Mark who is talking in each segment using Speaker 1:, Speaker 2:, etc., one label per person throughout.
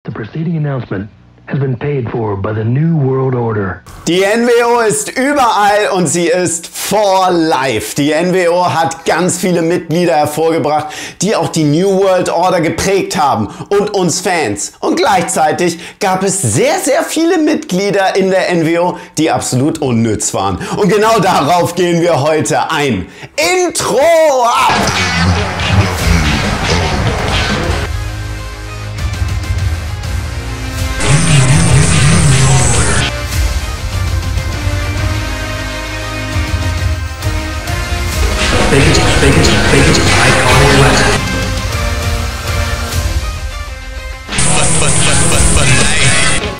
Speaker 1: The preceding announcement has been paid for by the New World Order.
Speaker 2: Die NWO ist überall und sie ist for life. Die NWO hat ganz viele Mitglieder hervorgebracht, die auch die New World Order geprägt haben und uns Fans. Und gleichzeitig gab es sehr, sehr viele Mitglieder in der NWO, die absolut unnütz waren. Und genau darauf gehen wir heute ein. Intro ab!
Speaker 1: Biggest iconic West.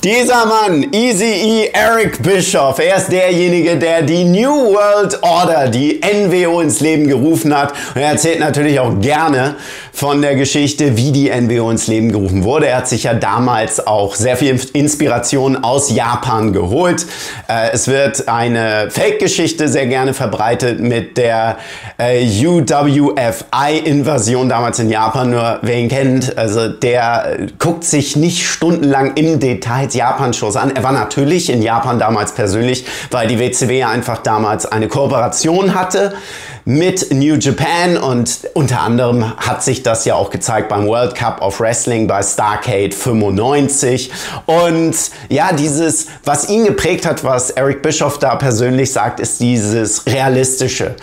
Speaker 2: Dieser Mann, Eazy-E Eric Bischoff, er ist derjenige, der die New World Order, die NWO ins Leben gerufen hat. Und er erzählt natürlich auch gerne von der Geschichte, wie die NWO ins Leben gerufen wurde. Er hat sich ja damals auch sehr viel Inspiration aus Japan geholt. Es wird eine Fake-Geschichte sehr gerne verbreitet mit der UWFI-Invasion damals in Japan. Nur wer ihn kennt, also der guckt sich nicht stundenlang im Detail Japan-Shows an. Er war natürlich in Japan damals persönlich, weil die WCW einfach damals eine Kooperation hatte mit New Japan und unter anderem hat sich das ja auch gezeigt beim World Cup of Wrestling bei Starrcade 95. Und ja, dieses, was ihn geprägt hat, was Eric Bischoff da persönlich sagt, ist dieses realistische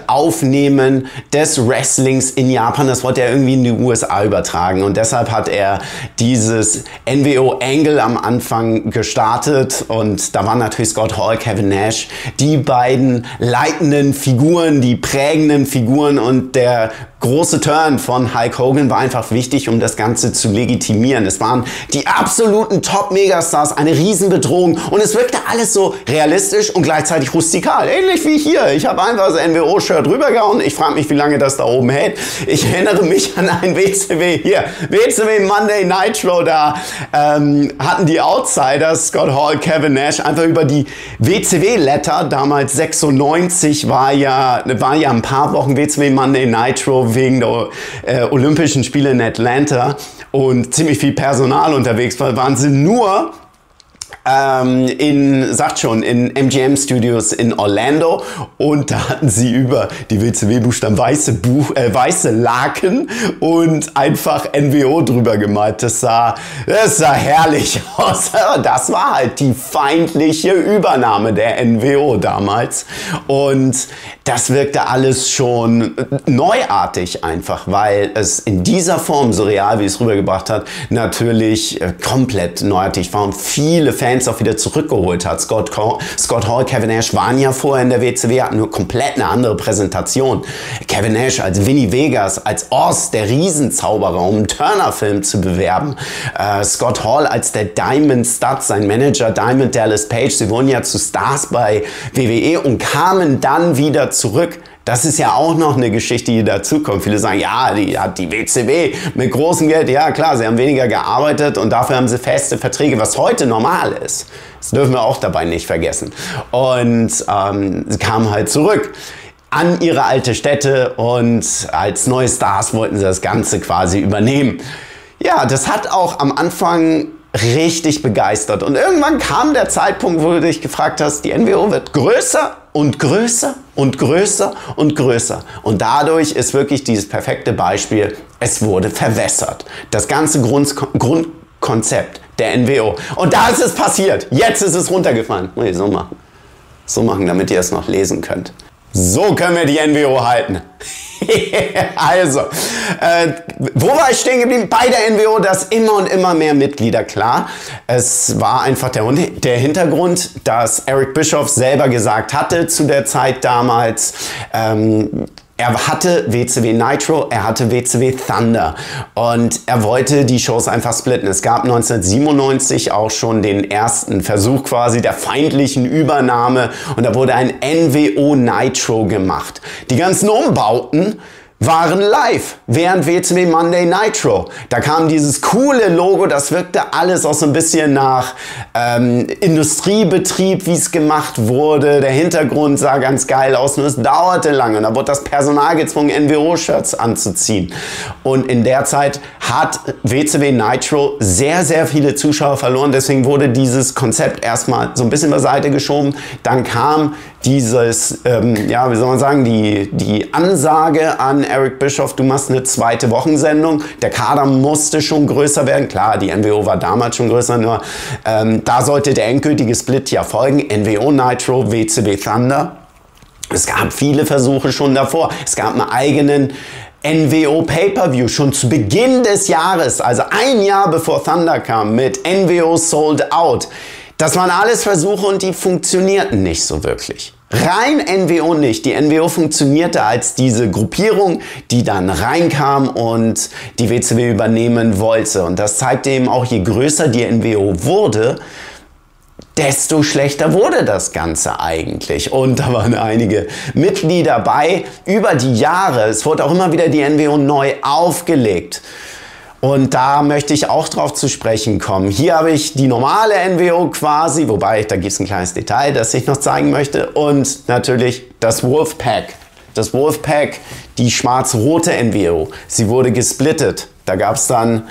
Speaker 2: Aufnehmen des Wrestlings in Japan. Das wollte er irgendwie in die USA übertragen und deshalb hat er dieses NWO-Angle am Anfang gestartet und da waren natürlich Scott Hall, Kevin Nash, die beiden leitenden Figuren, die prägenden Figuren und der große Turn von Hulk Hogan war einfach wichtig, um das Ganze zu legitimieren. Es waren die absoluten Top-Megastars, eine Riesenbedrohung und es wirkte alles so realistisch und gleichzeitig rustikal. Ähnlich wie hier. Ich habe einfach das NWO-Shirt rübergehauen. Ich frage mich, wie lange das da oben hält. Ich erinnere mich an ein WCW hier. WCW Monday Nitro, da hatten die Outsiders, Scott Hall, Kevin Nash, einfach über die WCW-Letter, damals 96 war ja ein paar Wochen WCW Monday Nitro wegen der Olympischen Spiele in Atlanta und ziemlich viel Personal unterwegs war, waren sie nur in MGM Studios in Orlando und da hatten sie über die WCW-Buchstaben weiße Laken und einfach NWO drüber gemalt. Das sah herrlich aus. Das war halt die feindliche Übernahme der NWO damals und das wirkte alles schon neuartig einfach, weil es in dieser Form, so real wie es rübergebracht hat, natürlich komplett neuartig war und viele Fans auch wieder zurückgeholt hat. Scott Hall, Kevin Nash waren ja vorher in der WCW, hatten nur komplett eine andere Präsentation. Kevin Nash als Vinny Vegas, als Oz, der Riesenzauberer, um einen Turner-Film zu bewerben. Scott Hall als der Diamond Stud, sein Manager Diamond Dallas Page. Sie wurden ja zu Stars bei WWE und kamen dann wieder zurück. Das ist ja auch noch eine Geschichte, die dazukommt. Viele sagen, ja, die hat die WCW mit großem Geld. Ja, klar, sie haben weniger gearbeitet und dafür haben sie feste Verträge, was heute normal ist. Das dürfen wir auch dabei nicht vergessen. Und sie kamen halt zurück an ihre alte Stätte und als neue Stars wollten sie das Ganze quasi übernehmen. Ja, das hat auch am Anfang richtig begeistert. Und irgendwann kam der Zeitpunkt, wo du dich gefragt hast, die NWO wird größer und größer und größer und größer. Und dadurch ist wirklich dieses perfekte Beispiel, es wurde verwässert. Das ganze Grundkonzept der NWO. Und da ist es passiert. Jetzt ist es runtergefallen. Muss ich so machen. So machen, damit ihr es noch lesen könnt. So können wir die NWO halten. Also, wo war ich stehen geblieben? Bei der NWO, dass immer und immer mehr Mitglieder, klar. Es war einfach der Hintergrund, dass Eric Bischoff selber gesagt hatte zu der Zeit damals, er hatte WCW Nitro, er hatte WCW Thunder und er wollte die Shows einfach splitten. Es gab 1997 auch schon den ersten Versuch quasi der feindlichen Übernahme und da wurde ein NWO Nitro gemacht. Die ganzen Umbauten waren live während WCW Monday Nitro. Da kam dieses coole Logo, das wirkte alles auch so ein bisschen nach Industriebetrieb, wie es gemacht wurde. Der Hintergrund sah ganz geil aus, nur es dauerte lange. Und da wurde das Personal gezwungen, NWO-Shirts anzuziehen. Und in der Zeit hat WCW Nitro sehr, sehr viele Zuschauer verloren. Deswegen wurde dieses Konzept erstmal so ein bisschen beiseite geschoben. Dann kam dieses, ja, wie soll man sagen, die Ansage an Eric Bischoff, du machst eine zweite Wochensendung. Der Kader musste schon größer werden. Klar, die NWO war damals schon größer, nur da sollte der endgültige Split ja folgen. NWO Nitro, WCW Thunder. Es gab viele Versuche schon davor. Es gab einen eigenen NWO Pay-Per-View schon zu Beginn des Jahres, also ein Jahr bevor Thunder kam, mit NWO Sold Out. Das waren alles Versuche und die funktionierten nicht so wirklich. Rein NWO nicht. Die NWO funktionierte als diese Gruppierung, die dann reinkam und die WCW übernehmen wollte. Und das zeigte eben auch, je größer die NWO wurde, desto schlechter wurde das Ganze eigentlich. Und da waren einige Mitglieder bei über die Jahre. Es wurde auch immer wieder die NWO neu aufgelegt. Und da möchte ich auch drauf zu sprechen kommen. Hier habe ich die normale NWO quasi, wobei da gibt es ein kleines Detail, das ich noch zeigen möchte. Und natürlich das Wolfpack. Das Wolfpack, die schwarz-rote NWO. Sie wurde gesplittet. Da gab es dann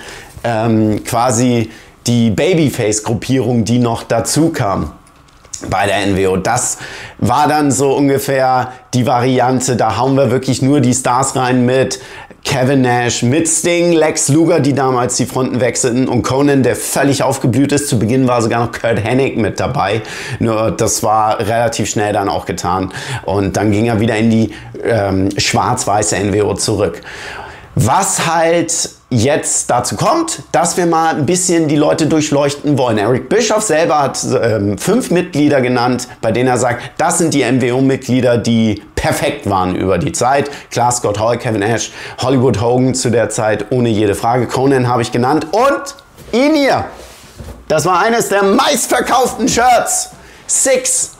Speaker 2: quasi die Babyface-Gruppierung, die noch dazu kam bei der NWO. Das war dann so ungefähr die Variante, da hauen wir wirklich nur die Stars rein mit Kevin Nash, mit Sting, Lex Luger, die damals die Fronten wechselten, und Conan, der völlig aufgeblüht ist. Zu Beginn war sogar noch Kurt Hennig mit dabei. Nur das war relativ schnell dann auch getan. Und dann ging er wieder in die schwarz-weiße NWO zurück. Was halt jetzt dazu kommt, dass wir mal ein bisschen die Leute durchleuchten wollen. Eric Bischoff selber hat 5 Mitglieder genannt, bei denen er sagt, das sind die NWO-Mitglieder, die perfekt waren über die Zeit. Klar, Scott Hall, Kevin Nash, Hollywood Hogan zu der Zeit, ohne jede Frage. Conan habe ich genannt. Und ihn hier. Das war eines der meistverkauften Shirts. Six.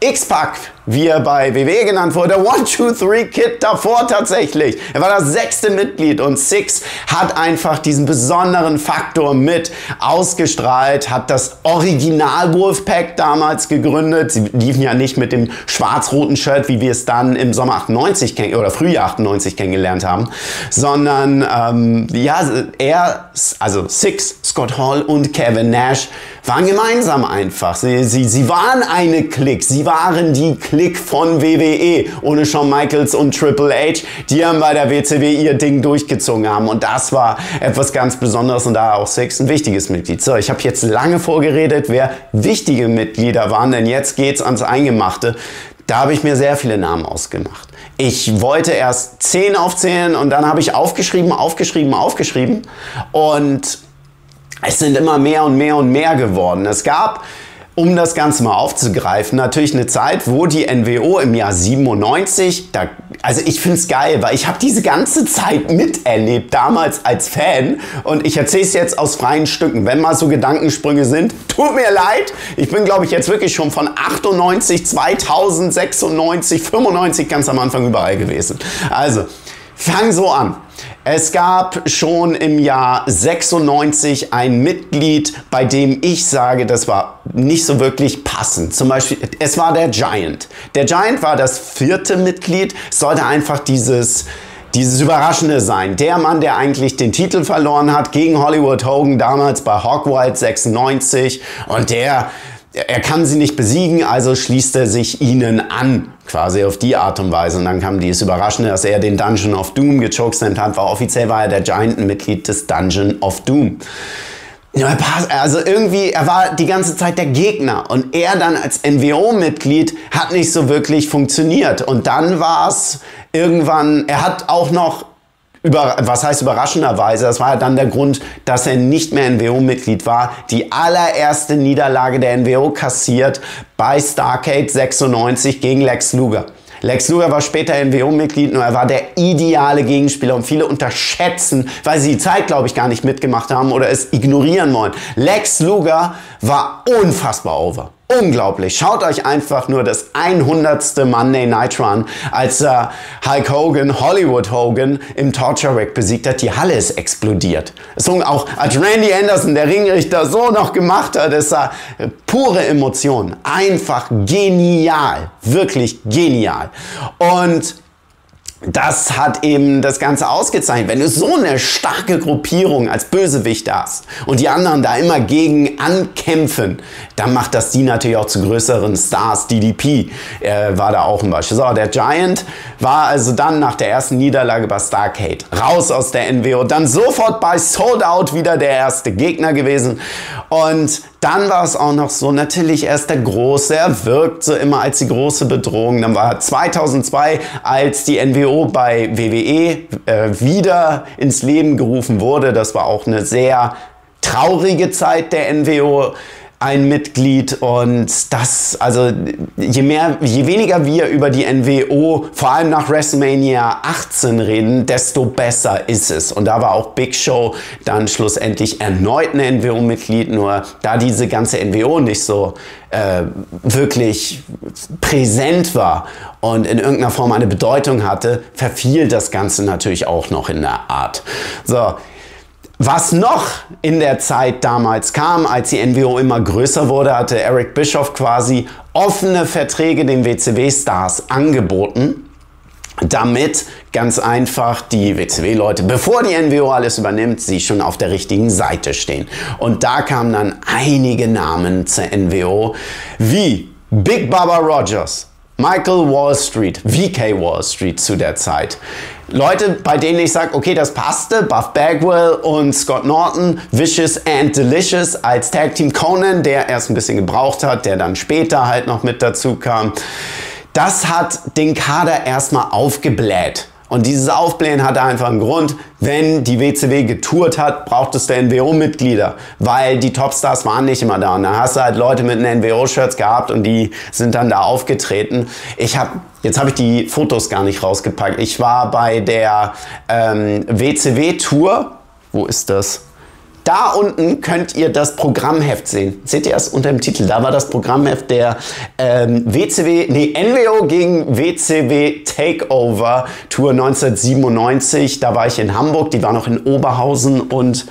Speaker 2: X-Pac, wie er bei WWE genannt wurde, 1, 2, 3 Kid davor tatsächlich. Er war das 6. Mitglied und Six hat einfach diesen besonderen Faktor mit ausgestrahlt, hat das Original Wolfpack damals gegründet. Sie liefen ja nicht mit dem schwarz-roten Shirt, wie wir es dann im Sommer 98 oder Frühjahr 98 kennengelernt haben, sondern ja, er, also Six, Scott Hall und Kevin Nash waren gemeinsam einfach. Sie waren eine Clique. Sie waren die Clique von WWE ohne Shawn Michaels und Triple H, die dann bei der WCW ihr Ding durchgezogen haben. Und das war etwas ganz Besonderes und da auch Six ein wichtiges Mitglied. So, ich habe jetzt lange vorgeredet, wer wichtige Mitglieder waren, denn jetzt geht's ans Eingemachte. Da habe ich mir sehr viele Namen ausgemacht. Ich wollte erst 10 aufzählen und dann habe ich aufgeschrieben und es sind immer mehr und mehr und mehr geworden. Es gab, um das Ganze mal aufzugreifen, natürlich eine Zeit, wo die NWO im Jahr 97, also ich finde es geil, weil ich habe diese ganze Zeit miterlebt, damals als Fan, und ich erzähle es jetzt aus freien Stücken, wenn mal so Gedankensprünge sind, tut mir leid, ich bin, glaube ich, jetzt wirklich schon von 98, 2000, 96, 95 ganz am Anfang überall gewesen. Also, fang so an. Es gab schon im Jahr 96 ein Mitglied, bei dem ich sage, das war nicht so wirklich passend. Zum Beispiel, es war der Giant. Der Giant war das 4. Mitglied. Es sollte einfach dieses Überraschende sein. Der Mann, der eigentlich den Titel verloren hat gegen Hollywood Hogan, damals bei Hog Wild 96. Und er kann sie nicht besiegen, also schließt er sich ihnen an, quasi auf die Art und Weise. Und dann kam dieses Überraschende, dass er den Dungeon of Doom gechokeslammt hat. Offiziell war er der Giant, ein Mitglied des Dungeon of Doom. Also irgendwie, er war die ganze Zeit der Gegner. Und er dann als NWO-Mitglied hat nicht so wirklich funktioniert. Und dann war es irgendwann, er hat auch noch, was heißt überraschenderweise, das war ja dann der Grund, dass er nicht mehr NWO-Mitglied war, die allererste Niederlage der NWO kassiert bei Starrcade 96 gegen Lex Luger. Lex Luger war später NWO-Mitglied, nur er war der ideale Gegenspieler und viele unterschätzen, weil sie die Zeit, glaube ich, gar nicht mitgemacht haben oder es ignorieren wollen. Lex Luger war unfassbar over. unglaublich. Schaut euch einfach nur das 100. Monday Night Run, als Hulk Hogan, Hollywood Hogan, im Torture Rack besiegt hat. Die Halle ist explodiert. Auch als Randy Anderson, der Ringrichter, so noch gemacht hat, ist pure Emotion. Einfach genial. Wirklich genial. Und das hat eben das Ganze ausgezeichnet. Wenn du so eine starke Gruppierung als Bösewicht hast und die anderen da immer gegen ankämpfen, dann macht das die natürlich auch zu größeren Stars. DDP war da auch ein Beispiel. So, der Giant war also dann nach der ersten Niederlage bei Starrcade raus aus der NWO, dann sofort bei Sold Out wieder der erste Gegner gewesen. Und dann war es auch noch so, natürlich erst der Große, er wirkt so immer als die große Bedrohung. Dann war 2002, als die NWO bei WWE wieder ins Leben gerufen wurde. Das war auch eine sehr traurige Zeit der NWO. Ein Mitglied, und das, also je weniger wir über die NWO, vor allem nach WrestleMania 18 reden, desto besser ist es. Und da war auch Big Show dann schlussendlich erneut ein NWO-Mitglied, nur da diese ganze NWO nicht so wirklich präsent war und in irgendeiner Form eine Bedeutung hatte, verfiel das Ganze natürlich auch noch in der Art. So. Was noch in der Zeit damals kam, als die NWO immer größer wurde, hatte Eric Bischoff quasi offene Verträge den WCW-Stars angeboten, damit ganz einfach die WCW-Leute, bevor die NWO alles übernimmt, sie schon auf der richtigen Seite stehen. Und da kamen dann einige Namen zur NWO, wie Big Bubba Rogers, Michael Wall Street, VK Wall Street zu der Zeit. Leute, bei denen ich sage, okay, das passte, Buff Bagwell und Scott Norton, Vicious and Delicious als Tag Team Conan, der erst ein bisschen gebraucht hat, der dann später halt noch mit dazu kam. Das hat den Kader erstmal aufgebläht. Und dieses Aufblähen hatte einfach einen Grund. Wenn die WCW getourt hat, braucht es der NWO-Mitglieder, weil die Topstars waren nicht immer da. Und da hast du halt Leute mit NWO-Shirts gehabt und die sind dann da aufgetreten. Jetzt habe ich die Fotos gar nicht rausgepackt. Ich war bei der WCW-Tour. Wo ist das? Da unten könnt ihr das Programmheft sehen. Seht ihr es unter dem Titel? Da war das Programmheft der NWO gegen WCW Takeover Tour 1997. Da war ich in Hamburg, die war noch in Oberhausen und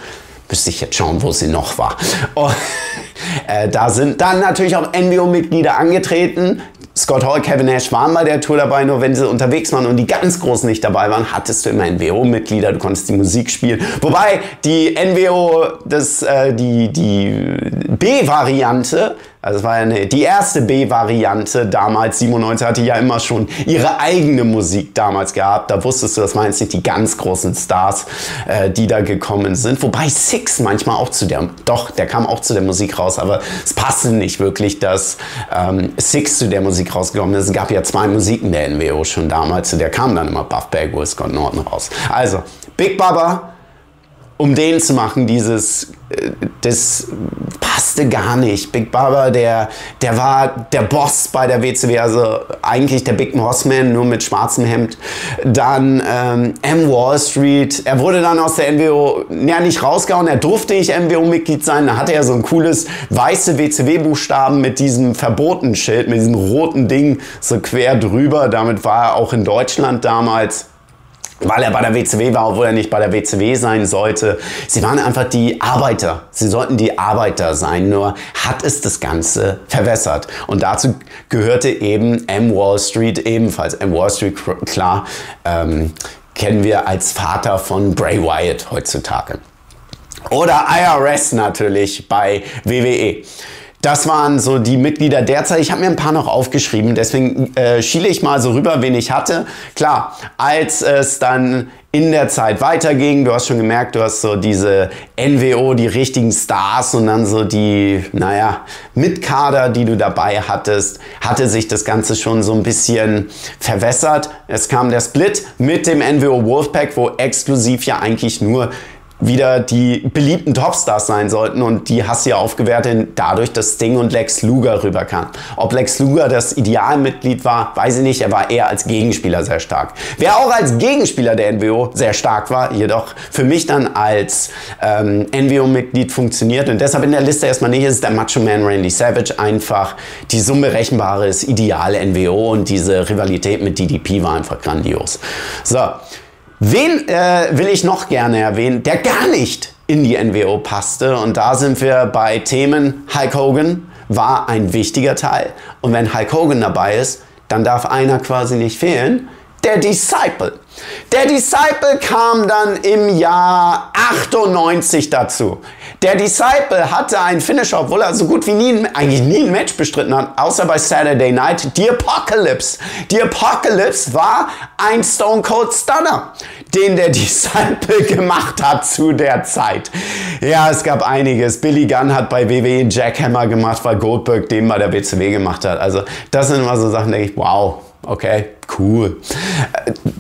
Speaker 2: müsste ich jetzt schauen, wo sie noch war. Und, da sind dann natürlich auch NWO-Mitglieder angetreten. Scott Hall, Kevin Nash waren bei der Tour dabei, nur wenn sie unterwegs waren und die ganz Großen nicht dabei waren, hattest du immer NWO-Mitglieder, du konntest die Musik spielen. Wobei die NWO, die B-Variante, also es war ja die erste B-Variante damals, 97, hatte ja immer schon ihre eigene Musik damals gehabt. Da wusstest du, das waren jetzt nicht die ganz großen Stars, die da gekommen sind. Wobei Six manchmal auch der kam auch zu der Musik raus, aber es passte nicht wirklich, dass Six zu der Musik rausgekommen ist. Es gab ja 2 Musiken der NWO schon damals, zu der kam dann immer Buff Bagwell, Scott Norton raus. Also, Big Bubba, um den zu machen, das passte gar nicht. Big Bubba, der war der Boss bei der WCW, also eigentlich der Big Horseman, nur mit schwarzem Hemd. Dann M. Wall Street, er wurde dann aus der NWO nicht rausgehauen, er durfte nicht NWO-Mitglied sein, da hatte er so ein cooles weiße WCW-Buchstaben mit diesem Verbotenschild, mit diesem roten Ding so quer drüber. Damit war er auch in Deutschland damals, weil er bei der WCW war, obwohl er nicht bei der WCW sein sollte. Sie waren einfach die Arbeiter. Sie sollten die Arbeiter sein, nur hat es das Ganze verwässert. Und dazu gehörte eben M. Wall Street ebenfalls. M. Wall Street, klar, kennen wir als Vater von Bray Wyatt heutzutage. Oder IRS natürlich bei WWE. Das waren so die Mitglieder derzeit. Ich habe mir ein paar noch aufgeschrieben, deswegen schiele ich mal so rüber, wen ich hatte. Klar, als es dann in der Zeit weiterging, du hast schon gemerkt, du hast so diese NWO, die richtigen Stars und dann so die, Mitkader, die du dabei hattest, hatte sich das Ganze schon so ein bisschen verwässert. Es kam der Split mit dem NWO Wolfpack, wo exklusiv ja eigentlich nur wieder die beliebten Topstars sein sollten und die hast du ja aufgewertet dadurch, dass Sting und Lex Luger rüberkamen. Ob Lex Luger das Idealmitglied war, weiß ich nicht, er war eher als Gegenspieler sehr stark. Wer auch als Gegenspieler der NWO sehr stark war, jedoch für mich dann als NWO-Mitglied funktioniert und deshalb in der Liste erstmal nicht, ist der Macho Man Randy Savage, einfach dieses unberechenbares Ideal NWO und diese Rivalität mit DDP war einfach grandios. So. Wen will ich noch gerne erwähnen, der gar nicht in die NWO passte? Und da sind wir bei Themen. Hulk Hogan war ein wichtiger Teil. Und wenn Hulk Hogan dabei ist, dann darf einer quasi nicht fehlen. Der Disciple. Der Disciple kam dann im Jahr 98 dazu. Der Disciple hatte einen Finisher, obwohl er so gut wie eigentlich nie ein Match bestritten hat, außer bei Saturday Night, The Apocalypse. The Apocalypse war ein Stone Cold Stunner, den der Disciple gemacht hat zu der Zeit. Ja, es gab einiges. Billy Gunn hat bei WWE Jackhammer gemacht, weil Goldberg den bei der WCW gemacht hat. Also das sind immer so Sachen, denke ich, wow. Okay, cool.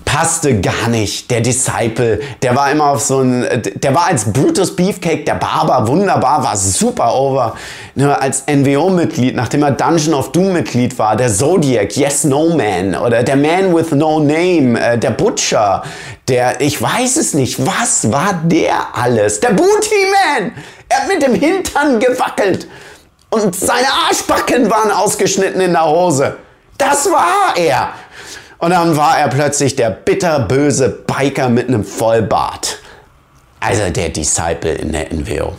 Speaker 2: Passte gar nicht. Der Disciple, der war immer auf so ein, der war als Brutus Beefcake, der Barber, wunderbar, war super over. Nur als NWO-Mitglied, nachdem er Dungeon of Doom-Mitglied war, der Zodiac, Yes No Man oder der Man with No Name, der Butcher, der, ich weiß es nicht, was war der alles? Der Booty Man! Er hat mit dem Hintern gewackelt und seine Arschbacken waren ausgeschnitten in der Hose. Das war er. Und dann war er plötzlich der bitterböse Biker mit einem Vollbart. Also der Disciple in der NWO.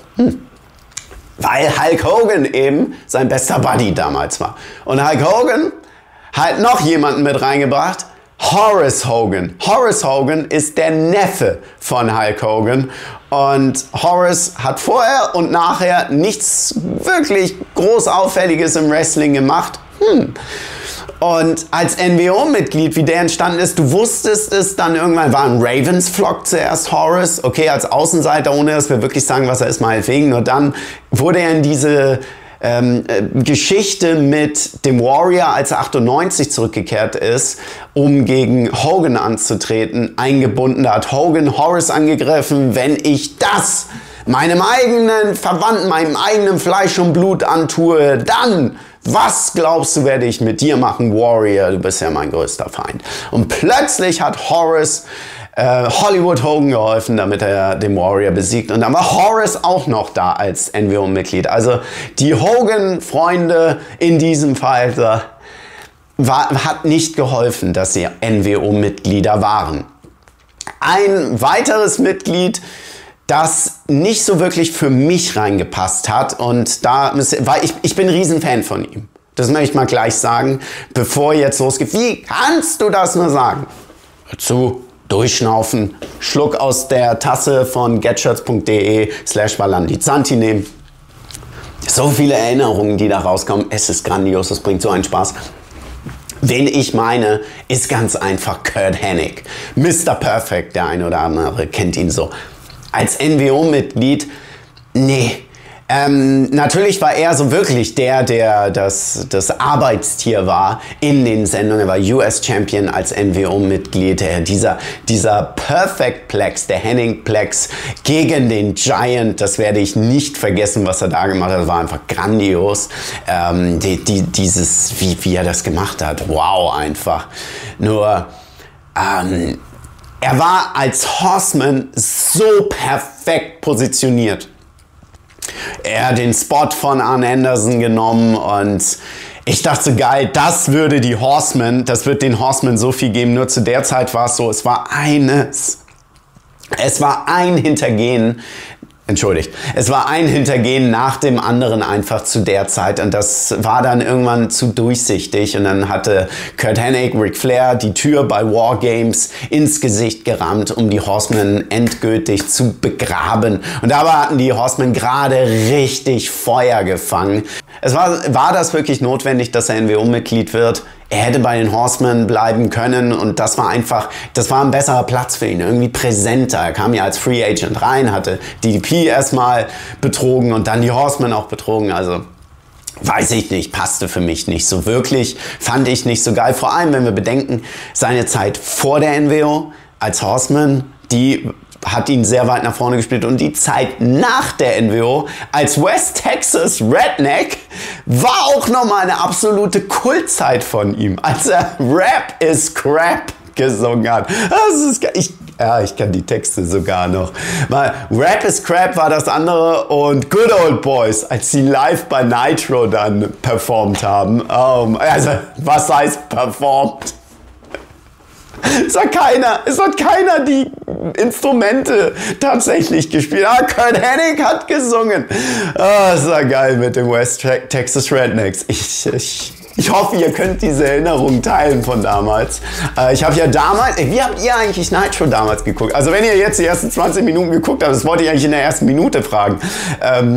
Speaker 2: Weil Hulk Hogan eben sein bester Buddy damals war. Und Hulk Hogan hat noch jemanden mit reingebracht. Horace Hogan. Horace Hogan ist der Neffe von Hulk Hogan. Und Horace hat vorher und nachher nichts wirklich groß Auffälliges im Wrestling gemacht. Und als NWO-Mitglied, wie der entstanden ist, du wusstest es dann irgendwann, war ein Ravens-Flock zuerst, Horace, okay, als Außenseiter, ohne dass wir wirklich sagen, was er ist, meinetwegen. Nur dann wurde er in diese Geschichte mit dem Warrior, als er 98 zurückgekehrt ist, um gegen Hogan anzutreten, eingebunden. Da hat Hogan Horace angegriffen, wenn ich das meinem eigenen Verwandten, meinem eigenen Fleisch und Blut antue, dann, was glaubst du, werde ich mit dir machen, Warrior? Du bist ja mein größter Feind. Und plötzlich hat Horace Hollywood Hogan geholfen, damit er den Warrior besiegt. Und dann war Horace auch noch da als NWO-Mitglied. Also die Hogan-Freunde in diesem Fall hat nicht geholfen, dass sie NWO-Mitglieder waren. Ein weiteres Mitglied, das nicht so wirklich für mich reingepasst hat. Und weil ich bin ein Riesenfan von ihm. Das möchte ich mal gleich sagen, bevor jetzt losgeht. Wie kannst du das nur sagen? Hör zu, durchschnaufen, Schluck aus der Tasse von getshirts.de/Valandizanti nehmen. So viele Erinnerungen, die da rauskommen. Es ist grandios, es bringt so einen Spaß. Wen ich meine, ist ganz einfach Curt Hennig. Mr. Perfect, der eine oder andere kennt ihn so. Als NWO-Mitglied, nee. Natürlich war er so wirklich der das Arbeitstier war in den Sendungen. Er war US-Champion als NWO-Mitglied. Dieser Perfect Plex, der Hennig Plex gegen den Giant, das werde ich nicht vergessen, was er da gemacht hat. Das war einfach grandios. Wie er das gemacht hat. Wow, einfach. Nur, er war als Horseman so perfekt positioniert. Er hat den Spot von Arn Anderson genommen und ich dachte so, geil, das wird den Horsemen so viel geben. Nur zu der Zeit war es so, es war ein Hintergehen nach dem anderen einfach zu der Zeit und das war dann irgendwann zu durchsichtig und dann hatte Curt Hennig, Ric Flair die Tür bei War Games ins Gesicht gerammt, um die Horsemen endgültig zu begraben und dabei hatten die Horsemen gerade richtig Feuer gefangen. War das wirklich notwendig, dass er NWO-Mitglied wird? Er hätte bei den Horsemen bleiben können und das war ein besserer Platz für ihn, irgendwie präsenter. Er kam ja als Free Agent rein, hatte DDP erstmal betrogen und dann die Horsemen auch betrogen. Also weiß ich nicht, passte für mich nicht so wirklich, fand ich nicht so geil. Vor allem, wenn wir bedenken, seine Zeit vor der NWO als Horseman, die hat ihn sehr weit nach vorne gespielt und die Zeit nach der NWO als West Texas Redneck war auch nochmal eine absolute Kultzeit von ihm, als er Rap is Crap gesungen hat. Das ist, ich kann die Texte sogar noch. Mal, Rap is Crap war das andere und Good Old Boys, als sie live bei Nitro dann performt haben. Also, was heißt performt? Es hat keiner die Instrumente tatsächlich gespielt. Kurt Hennig hat gesungen. Das war geil mit den West Texas Rednecks. Ich hoffe, ihr könnt diese Erinnerungen teilen von damals. Ich habe ja damals, wie habt ihr eigentlich Nitro damals geguckt? Also wenn ihr jetzt die ersten 20 Minuten geguckt habt, das wollte ich eigentlich in der ersten Minute fragen.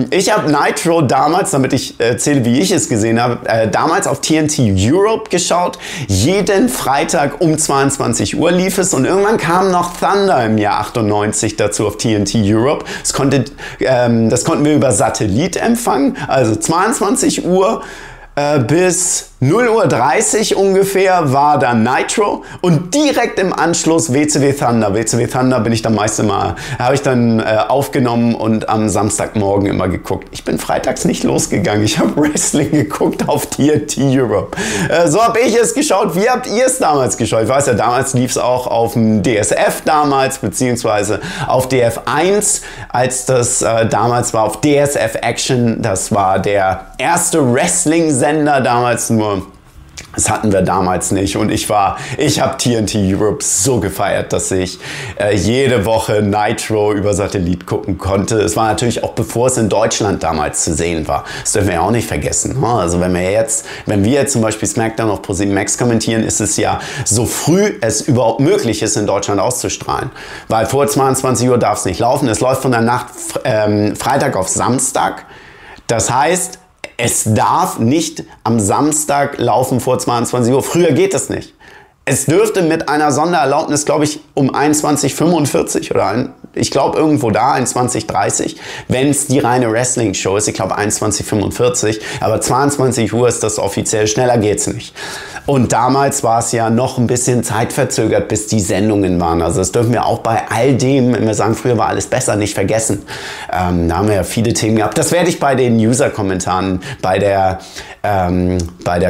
Speaker 2: Ich habe Nitro damals, damit ich erzähle, wie ich es gesehen habe, damals auf TNT Europe geschaut. Jeden Freitag um 22 Uhr lief es und irgendwann kam noch Thunder im Jahr 98 dazu auf TNT Europe. Das konnten wir über Satellit empfangen, also 22 Uhr bis 0:30 Uhr ungefähr war dann Nitro und direkt im Anschluss WCW Thunder. WCW Thunder bin ich dann habe ich dann aufgenommen und am Samstagmorgen immer geguckt. Ich bin freitags nicht losgegangen. Ich habe Wrestling geguckt auf TNT Europe. So habe ich es geschaut. Wie habt ihr es damals geschaut? Ich weiß ja, damals lief es auch auf dem DSF damals, beziehungsweise auf DF1, als das damals war auf DSF Action. Das war der erste Wrestling-Sender damals, nur das hatten wir damals nicht und ich habe TNT Europe so gefeiert, dass ich jede Woche Nitro über Satellit gucken konnte. Es war natürlich auch bevor es in Deutschland damals zu sehen war. Das dürfen wir ja auch nicht vergessen. Also wenn wir jetzt zum Beispiel SmackDown auf ProSieben Max kommentieren, ist es ja so früh es überhaupt möglich ist, in Deutschland auszustrahlen. Weil vor 22 Uhr darf es nicht laufen. Es läuft von der Nacht Freitag auf Samstag. Das heißt, es darf nicht am Samstag laufen vor 22 Uhr. Früher geht es nicht. Es dürfte mit einer Sondererlaubnis, glaube ich, um 21:45 oder ich glaube irgendwo da, 21:30, wenn es die reine Wrestling-Show ist. Ich glaube 21:45, aber 22 Uhr ist das offiziell. Schneller geht's nicht. Und damals war es ja noch ein bisschen zeitverzögert, bis die Sendungen waren. Also das dürfen wir auch bei all dem, wenn wir sagen, früher war alles besser, nicht vergessen. Da haben wir ja viele Themen gehabt. Das werde ich bei den User-Kommentaren, bei der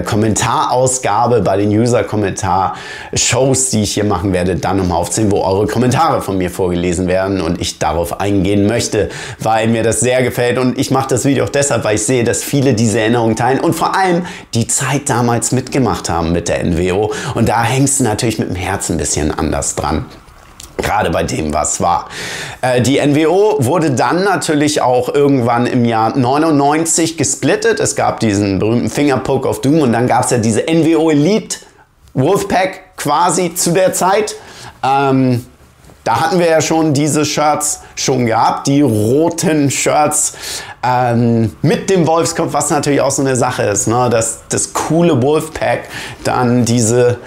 Speaker 2: Kommentarausgabe, bei den User-Kommentar-Shows, die ich hier machen werde, dann nochmal aufzählen, wo eure Kommentare von mir vorgelesen werden und ich darauf eingehen möchte, weil mir das sehr gefällt. Und ich mache das Video auch deshalb, weil ich sehe, dass viele diese Erinnerungen teilen und vor allem die Zeit damals mitgemacht haben mit der NWO. Und da hängst du natürlich mit dem Herzen ein bisschen anders dran. Gerade bei dem, was war. Die NWO wurde dann natürlich auch irgendwann im Jahr 99 gesplittet. Es gab diesen berühmten Fingerpoke of Doom und dann gab es ja diese NWO Elite Wolfpack quasi zu der Zeit. Da hatten wir ja schon diese Shirts schon gehabt, die roten Shirts mit dem Wolfskopf, was natürlich auch so eine Sache ist, ne? Dass das coole Wolfpack dann diese,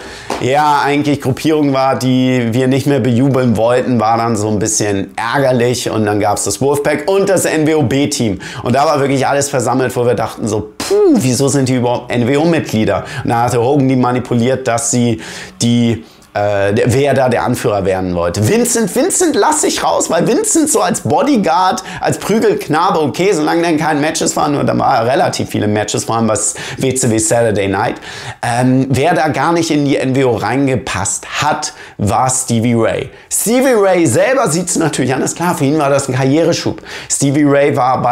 Speaker 2: ja, eigentlich Gruppierung war, die wir nicht mehr bejubeln wollten, war dann so ein bisschen ärgerlich und dann gab es das Wolfpack und das NWO-B-Team. Und da war wirklich alles versammelt, wo wir dachten so, wieso sind die überhaupt NWO-Mitglieder? Und da hatte Hogan die manipuliert, dass sie wer da der Anführer werden wollte. Vincent lass ich raus, weil Vincent so als Bodyguard, als Prügelknabe, okay, solange dann keine Matches waren, nur da waren relativ viele Matches, vor allem was WCW Saturday Night, wer da gar nicht in die NWO reingepasst hat, war Stevie Ray. Stevie Ray selber sieht es natürlich anders, klar, für ihn war das ein Karriereschub. Stevie Ray war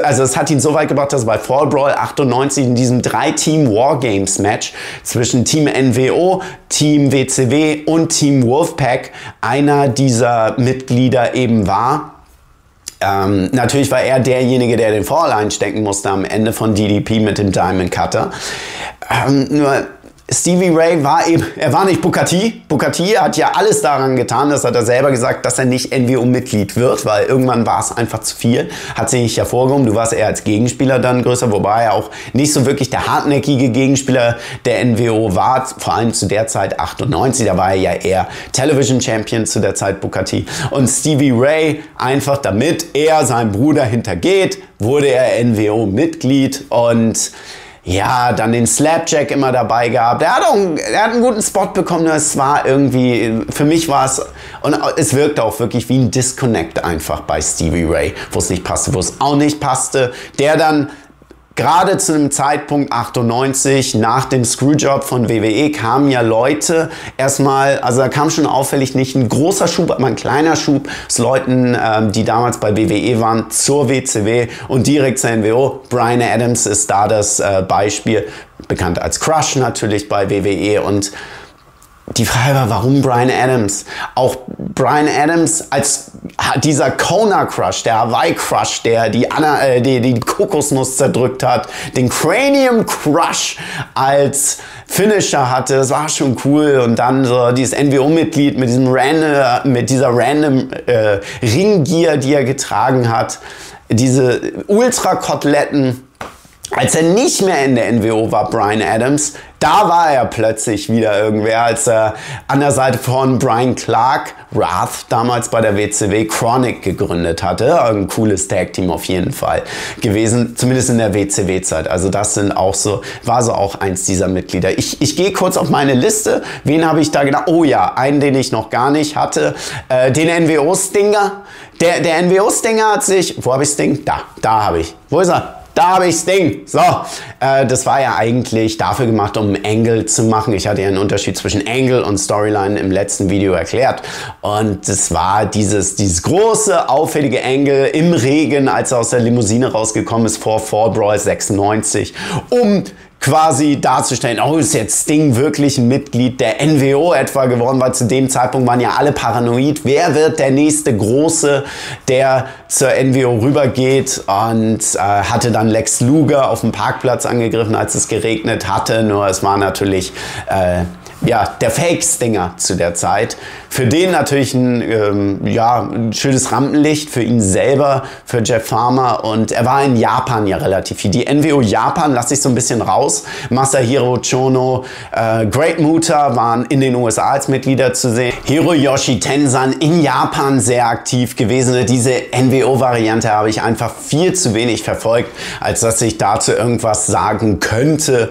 Speaker 2: also es hat ihn so weit gebracht, dass er bei Fall Brawl 98 in diesem 3-Team Wargames Match zwischen Team NWO, Team WCW und Team Wolfpack einer dieser Mitglieder eben war. Natürlich war er derjenige, der den Fall einstecken musste am Ende von DDP mit dem Diamond Cutter. Nur Stevie Ray er war nicht Booker T. Booker T hat ja alles daran getan, das hat er selber gesagt, dass er nicht NWO-Mitglied wird, weil irgendwann war es einfach zu viel. Hat sich nicht hervorgehoben. Du warst eher als Gegenspieler dann größer, wobei er auch nicht so wirklich der hartnäckige Gegenspieler der NWO war, vor allem zu der Zeit 98, da war er ja eher Television Champion zu der Zeit Booker T. Und Stevie Ray, einfach damit er seinem Bruder hintergeht, wurde er NWO-Mitglied und ja, dann den Slapjack immer dabei gehabt. Er hat einen guten Spot bekommen. Es war irgendwie, für mich war es, und es wirkte auch wirklich wie ein Disconnect einfach bei Stevie Ray, wo es nicht passte, wo es auch nicht passte. Der dann gerade zu einem Zeitpunkt 98 nach dem Screwjob von WWE kamen ja Leute erstmal, also da kam schon auffällig nicht ein großer Schub, aber ein kleiner Schub aus Leuten, die damals bei WWE waren, zur WCW und direkt zur NWO. Bryan Adams ist da das Beispiel, bekannt als Crush natürlich bei WWE. Und die Frage war, warum Bryan Adams? Auch Bryan Adams als dieser Kona Crush, der Hawaii Crush, der die Kokosnuss zerdrückt hat, den Cranium Crush als Finisher hatte, das war schon cool. Und dann so dieses NWO-Mitglied mit dieser random Ringgear, die er getragen hat, diese Ultra-Koteletten. Als er nicht mehr in der NWO war, Bryan Adams, da war er plötzlich wieder irgendwer, als er an der Seite von Brian Clark, Wrath, damals bei der WCW, Chronic gegründet hatte. Ein cooles Tag-Team auf jeden Fall gewesen, zumindest in der WCW-Zeit. Also das war so auch eins dieser Mitglieder. Ich gehe kurz auf meine Liste. Wen habe ich da gedacht? Oh ja, einen, den ich noch gar nicht hatte. Den NWO-Stinger. Der NWO-Stinger hat sich... Wo habe ich Sting? Da habe ich. Wo ist er? Da habe ich Sting. So, das war ja eigentlich dafür gemacht, um Angle zu machen. Ich hatte ja einen Unterschied zwischen Angle und Storyline im letzten Video erklärt. Und das war dieses große, auffällige Angle im Regen, als er aus der Limousine rausgekommen ist vor Fall Brawl 96, um quasi darzustellen, oh, ist jetzt Sting wirklich ein Mitglied der NWO etwa geworden, weil zu dem Zeitpunkt waren ja alle paranoid. Wer wird der nächste Große, der zur NWO rübergeht? Und hatte dann Lex Luger auf dem Parkplatz angegriffen, als es geregnet hatte. Nur es war natürlich der Fake-Stinger zu der Zeit. Für den natürlich ein schönes Rampenlicht, für ihn selber, für Jeff Farmer. Und er war in Japan ja relativ viel. Die NWO Japan lasse ich so ein bisschen raus. Masahiro Chono, Great Muta waren in den USA als Mitglieder zu sehen. Hiroyoshi Tenzan in Japan sehr aktiv gewesen. Diese NWO-Variante habe ich einfach viel zu wenig verfolgt, als dass ich dazu irgendwas sagen könnte.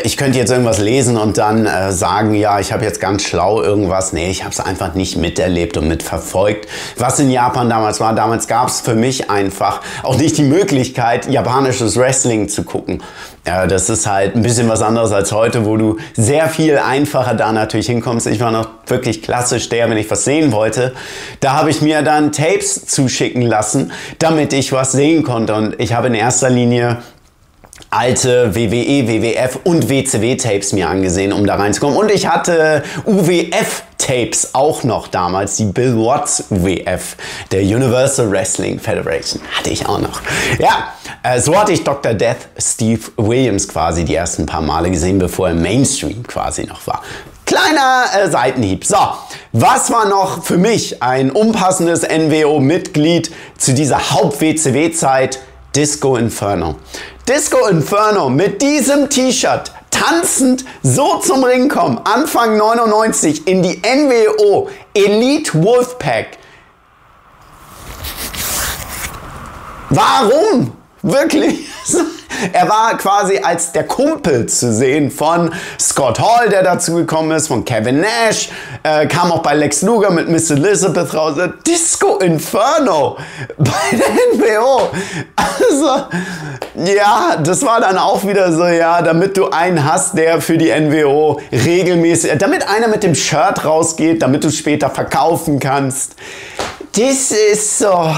Speaker 2: Ich könnte jetzt irgendwas lesen und dann sagen, ja, ich habe jetzt ganz schlau irgendwas. Nee, ich habe es einfach nicht miterlebt und mitverfolgt, was in Japan damals war. Damals gab es für mich einfach auch nicht die Möglichkeit, japanisches Wrestling zu gucken. Ja, das ist halt ein bisschen was anderes als heute, wo du sehr viel einfacher da natürlich hinkommst. Ich war noch wirklich klassisch der, wenn ich was sehen wollte. Da habe ich mir dann Tapes zuschicken lassen, damit ich was sehen konnte. Und ich habe in erster Linie alte WWE, WWF und WCW-Tapes mir angesehen, um da reinzukommen. Und ich hatte UWF-Tapes auch noch damals, die Bill Watts UWF, der Universal Wrestling Federation, hatte ich auch noch. Ja, so hatte ich Dr. Death Steve Williams quasi die ersten paar Male gesehen, bevor er Mainstream quasi noch war. Kleiner Seitenhieb. So, was war noch für mich ein unpassendes NWO-Mitglied zu dieser Haupt-WCW-Zeit? Disco Inferno. Disco Inferno mit diesem T-Shirt tanzend so zum Ring kommen, Anfang 99 in die NWO Elite Wolfpack. Warum? Wirklich? Er war quasi als der Kumpel zu sehen von Scott Hall, der dazugekommen ist, von Kevin Nash, kam auch bei Lex Luger mit Miss Elizabeth raus. Disco Inferno bei der NWO. Also, ja, das war dann auch wieder so, ja, damit du einen hast, der für die NWO regelmäßig, damit einer mit dem Shirt rausgeht, damit du später verkaufen kannst. Das ist so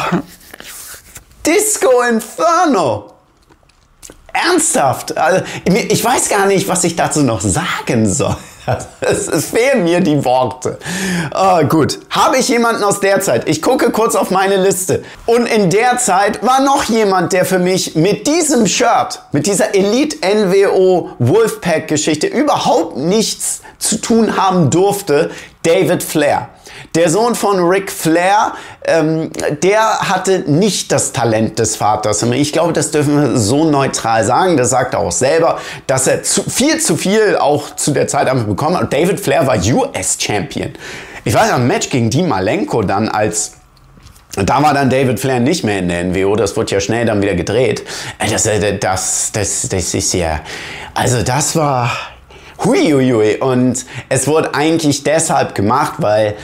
Speaker 2: Disco Inferno. Ernsthaft? Also, ich weiß gar nicht, was ich dazu noch sagen soll. Es fehlen mir die Worte. Gut, habe ich jemanden aus der Zeit? Ich gucke kurz auf meine Liste. Und in der Zeit war noch jemand, der für mich mit diesem Shirt, mit dieser Elite NWO Wolfpack Geschichte überhaupt nichts zu tun haben durfte. David Flair. Der Sohn von Ric Flair, der hatte nicht das Talent des Vaters. Ich glaube, das dürfen wir so neutral sagen. Das sagt er auch selber, dass er zu viel auch zu der Zeit einfach bekommen hat. David Flair war US-Champion. Ich weiß noch, ein Match gegen Dean Malenko dann als Da war dann David Flair nicht mehr in der NWO, das wurde ja schnell dann wieder gedreht. Das ist ja, also das war, huiuiui. Und es wurde eigentlich deshalb gemacht, weil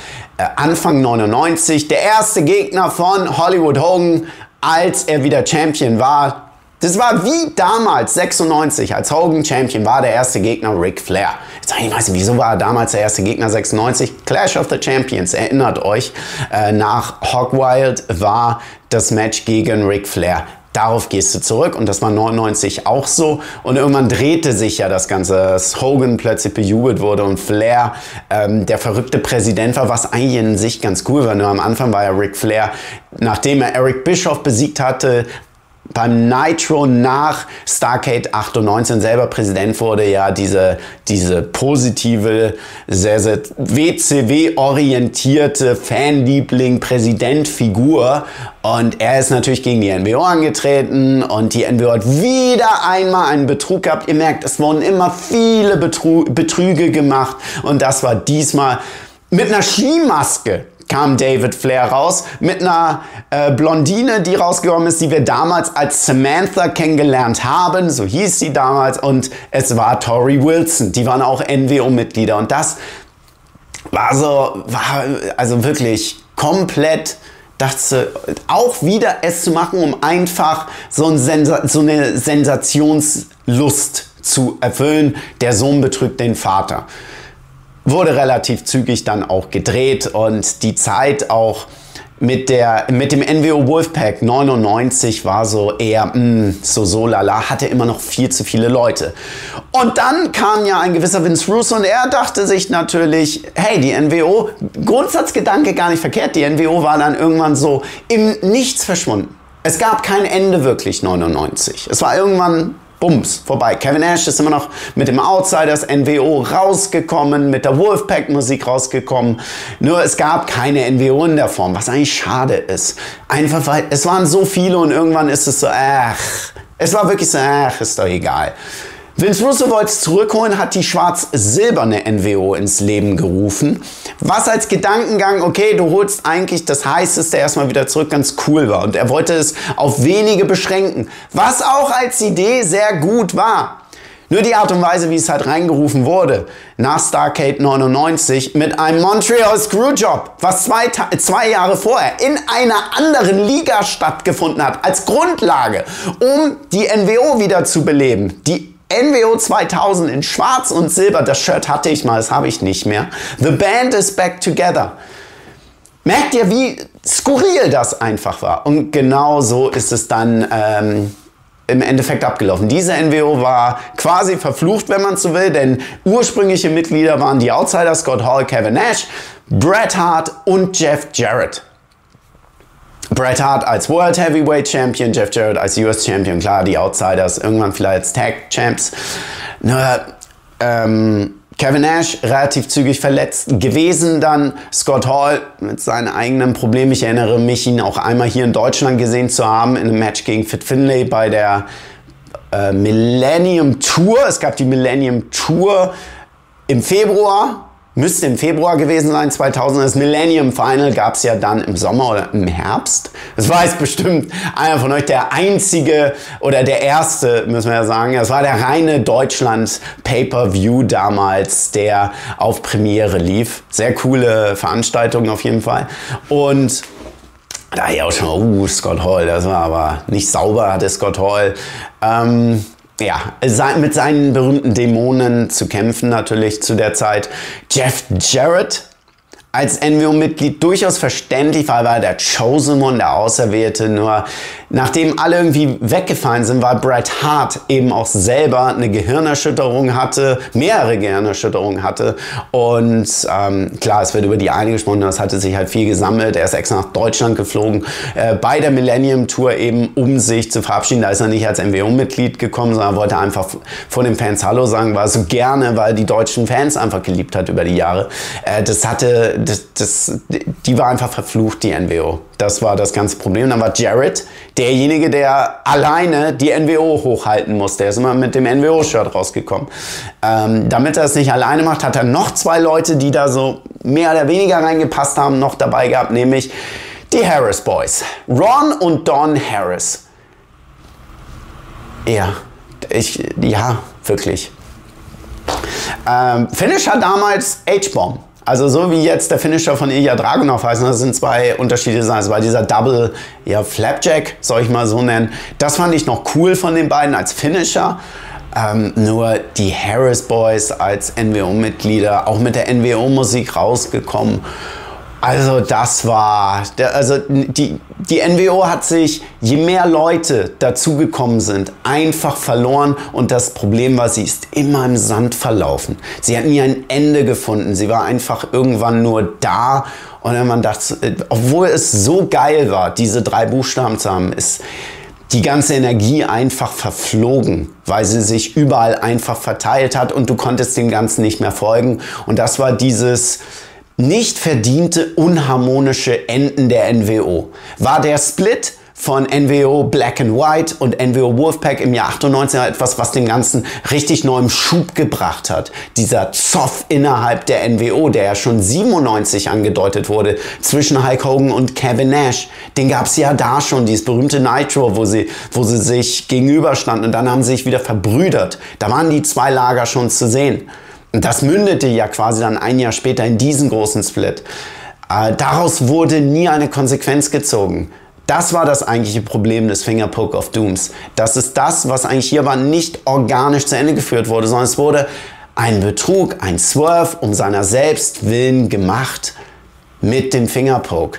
Speaker 2: Anfang 99 der erste Gegner von Hollywood Hogan, als er wieder Champion war, das war wie damals, 96, als Hogan Champion war, der erste Gegner Ric Flair. Jetzt sag ich, weiß nicht, wieso war er damals der erste Gegner 96? Clash of the Champions, erinnert euch, nach Hog Wild war das Match gegen Ric Flair. Darauf gehst du zurück und das war 99 auch so. Und irgendwann drehte sich ja das Ganze, dass Hogan plötzlich bejubelt wurde und Flair der verrückte Präsident war, was eigentlich in sich ganz cool war. Nur am Anfang war ja Ric Flair, nachdem er Eric Bischoff besiegt hatte, beim Nitro nach Starrcade 98 selber Präsident wurde, ja diese positive, sehr, sehr WCW-orientierte Fanliebling-Präsidentfigur. Und er ist natürlich gegen die NWO angetreten und die NWO hat wieder einmal einen Betrug gehabt. Ihr merkt, es wurden immer viele Betrüge gemacht und das war diesmal mit einer Skimaske. Kam David Flair raus mit einer Blondine, die rausgekommen ist, die wir damals als Samantha kennengelernt haben, so hieß sie damals, und es war Tori Wilson, die waren auch NWO-Mitglieder und das war also wirklich komplett, dachte auch wieder es zu machen, um einfach so eine Sensationslust zu erfüllen. Der Sohn betrügt den Vater. Wurde relativ zügig dann auch gedreht und die Zeit auch mit dem NWO Wolfpack 99 war so eher so lala, hatte immer noch viel zu viele Leute. Und dann kam ja ein gewisser Vince Russo und er dachte sich natürlich, hey, die NWO, Grundsatzgedanke gar nicht verkehrt, die NWO war dann irgendwann so im Nichts verschwunden. Es gab kein Ende wirklich 99. Es war irgendwann Bums, vorbei. Kevin Nash ist immer noch mit dem Outsiders NWO rausgekommen, mit der Wolfpack-Musik rausgekommen. Nur es gab keine NWO in der Form, was eigentlich schade ist. Einfach weil es waren so viele und irgendwann ist es so, es war wirklich so, ist doch egal. Vince Russo wollte es zurückholen, hat die schwarz-silberne NWO ins Leben gerufen, was als Gedankengang, okay, du holst eigentlich das Heißeste erstmal wieder zurück, ganz cool war. Und er wollte es auf wenige beschränken, was auch als Idee sehr gut war. Nur die Art und Weise, wie es halt reingerufen wurde, nach Starrcade 99 mit einem Montreal Screwjob, was zwei Jahre vorher in einer anderen Liga stattgefunden hat, als Grundlage, um die NWO wieder zu beleben. Die NWO 2000 in Schwarz und Silber, das Shirt hatte ich mal, das habe ich nicht mehr. The band is back together. Merkt ihr, wie skurril das einfach war? Und genau so ist es dann im Endeffekt abgelaufen. Diese NWO war quasi verflucht, wenn man so will, denn ursprüngliche Mitglieder waren die Outsiders, Scott Hall, Kevin Nash, Bret Hart und Jeff Jarrett. Bret Hart als World Heavyweight Champion, Jeff Jarrett als US Champion, klar, die Outsiders irgendwann vielleicht als Tag Champs. Nur Kevin Nash relativ zügig verletzt gewesen, dann Scott Hall mit seinen eigenen Problemen. Ich erinnere mich, ihn auch einmal hier in Deutschland gesehen zu haben, in einem Match gegen Fit Finlay bei der Millennium Tour. Es gab die Millennium Tour im Februar. Müsste im Februar gewesen sein, 2000. Das Millennium Final gab es ja dann im Sommer oder im Herbst. Das weiß bestimmt einer von euch, der einzige oder der erste, müssen wir ja sagen. Das war der reine Deutschland Pay-Per-View damals, der auf Premiere lief. Sehr coole Veranstaltung auf jeden Fall. Und daher auch schon, Scott Hall, das war aber nicht sauber, hatte Scott Hall. Ja, mit seinen berühmten Dämonen zu kämpfen natürlich zu der Zeit. Jeff Jarrett als NWO-Mitglied durchaus verständlich, weil er der Chosen One, der Auserwählte. Nur nachdem alle irgendwie weggefallen sind, weil Bret Hart eben auch selber eine Gehirnerschütterung hatte, mehrere Gehirnerschütterungen hatte. Und klar, es wird über die eine gesprochen, das hatte sich halt viel gesammelt. Er ist extra nach Deutschland geflogen, bei der Millennium Tour eben, um sich zu verabschieden. Da ist er nicht als NWO-Mitglied gekommen, sondern wollte einfach vor den Fans Hallo sagen, war so gerne, weil die deutschen Fans einfach geliebt hat über die Jahre. Die war einfach verflucht, die NWO. Das war das ganze Problem. Dann war Jarrett derjenige, der alleine die NWO hochhalten musste. Der ist immer mit dem NWO-Shirt rausgekommen. Damit er es nicht alleine macht, hat er noch zwei Leute, die da so mehr oder weniger reingepasst haben, noch dabei gehabt, nämlich Die Harris Boys. Ron und Don Harris. Ja, wirklich. Finisher damals H-Bomb. Also so wie jetzt der Finisher von Ilja Dragunov heißt, das sind zwei Unterschiede. Also bei dieser Double Flapjack, soll ich mal so nennen. Das fand ich noch cool von den beiden als Finisher. Nur die Harris Boys als NWO-Mitglieder, auch mit der NWO-Musik rausgekommen. Also das war, die NWO hat sich, je mehr Leute dazugekommen sind, einfach verloren. Und das Problem war, sie ist immer im Sand verlaufen. Sie hat nie ein Ende gefunden. Sie war einfach irgendwann nur da. Und wenn man dachte, obwohl es so geil war, diese 3 Buchstaben zu haben, ist die ganze Energie einfach verflogen, weil sie sich überall einfach verteilt hat und du konntest dem Ganzen nicht mehr folgen. Und das war dieses nicht verdiente, unharmonische Enden der NWO. War der Split von NWO Black and White und NWO Wolfpack im Jahr 98 etwas, was dem Ganzen richtig neuen Schub gebracht hat. Dieser Zoff innerhalb der NWO, der ja schon 97 angedeutet wurde, zwischen Hulk Hogan und Kevin Nash. Den gab es ja da schon, dieses berühmte Nitro, wo sie sich gegenüberstanden und dann haben sie sich wieder verbrüdert. Da waren die 2 Lager schon zu sehen. Und das mündete ja quasi dann ein Jahr später in diesen großen Split. Daraus wurde nie eine Konsequenz gezogen. Das war das eigentliche Problem des Fingerpoke of Dooms. Das ist das, was eigentlich hier war, nicht organisch zu Ende geführt wurde, sondern es wurde ein Betrug, ein Swerve um seiner selbst willen gemacht mit dem Fingerpoke.